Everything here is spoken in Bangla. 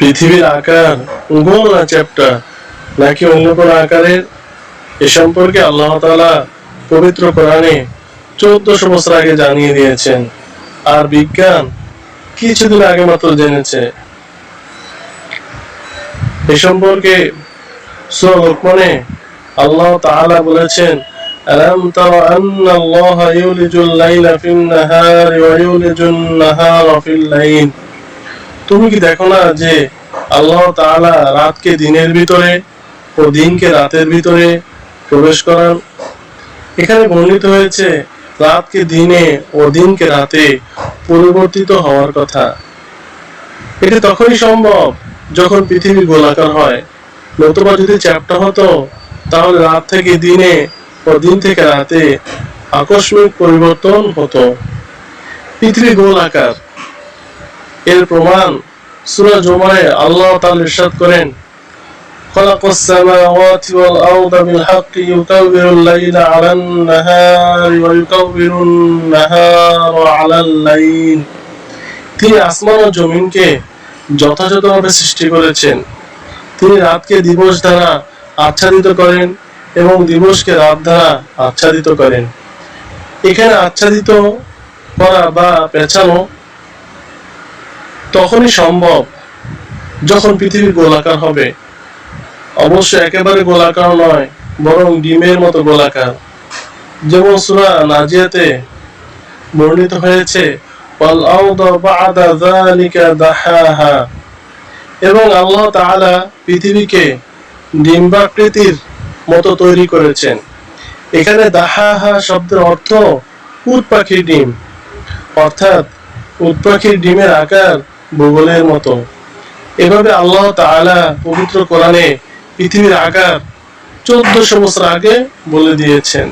পৃথিবীর আকার গোল না চ্যাপ্টা নাকি অন্য কোনো আকারের, এ সম্পর্কে আল্লাহ তাআলা পবিত্র কোরআনে 1400 বছর আগে জানিয়ে দিয়েছেন, আর বিজ্ঞান কিছুদিন আগে মাত্র জেনেছে। এ সম্পর্কে সূরা লোকমানে আল্লাহ তাআলা বলেছেন, আলাম তারা আন্নাল্লাহা ইউলিজুল লাইলা ফিন নাহারি ওয়া ইউলিজুন নাহারা ফিল লাইল। তুমি কি দেখো না যে আল্লাহ তাআলা রাতকে দিনের ভিতরে ও দিনকে রাতের ভিতরে প্রবেশ করান। এখানে বর্ণিত হয়েছে রাতকে দিনে ও দিনকে রাতে পরিবর্তিত হওয়ার কথা। এটি তখনই সম্ভব যখন পৃথিবী গোলাকার হয়, নতুবা যদি চ্যাপ্টা হতো তাহলে রাত থেকে দিনে ও দিন থেকে রাতে আকস্মিক পরিবর্তন হতো। পৃথিবী গোলাকার এর প্রমাণ সূরা জুমায় আল্লাহ তাআলা ইরশাদ করেন, খালাকাস সামাওয়াতি ওয়াল আরদা বিল হাক্কি ইউকাউবিরুল লাইলা আলান নাহারি ওয়া ইউকাউবিরুন নাহারা আলাল লাইল। তিনি আসমান ও জমিনকে যথাযথভাবে সৃষ্টি করেছেন। তিনি রাতকে দিবস দ্বারা আচ্ছাদিত করেন এবং দিবসকে রাত দ্বারা আচ্ছাদিত করেন। এখানে আচ্ছাদিত করা বা পেঁচানো তখনই সম্ভব যখন পৃথিবী গোলাকার হবে। অবশ্য একেবারে গোলাকার নয়, বরং ডিমের মতো গোলাকার। যেমন সূরা নাজিয়াতে বর্ণিত হয়েছে, ওয়াল আরদা বা'দা যালিকা দাহাহা। এবং আল্লাহ তাআলা পৃথিবীকে ডিম্বাকৃতির মতো তৈরি করেছেন। এখানে দাহাহা শব্দের অর্থ উট পাখির ডিম, অর্থাৎ উট পাখির ডিমের আকার ভূগোলের মতো। এভাবে আল্লাহ তাআলা পবিত্র কোরআনে পৃথিবীর আকার 1400 বছর আগে বলে দিয়েছেন।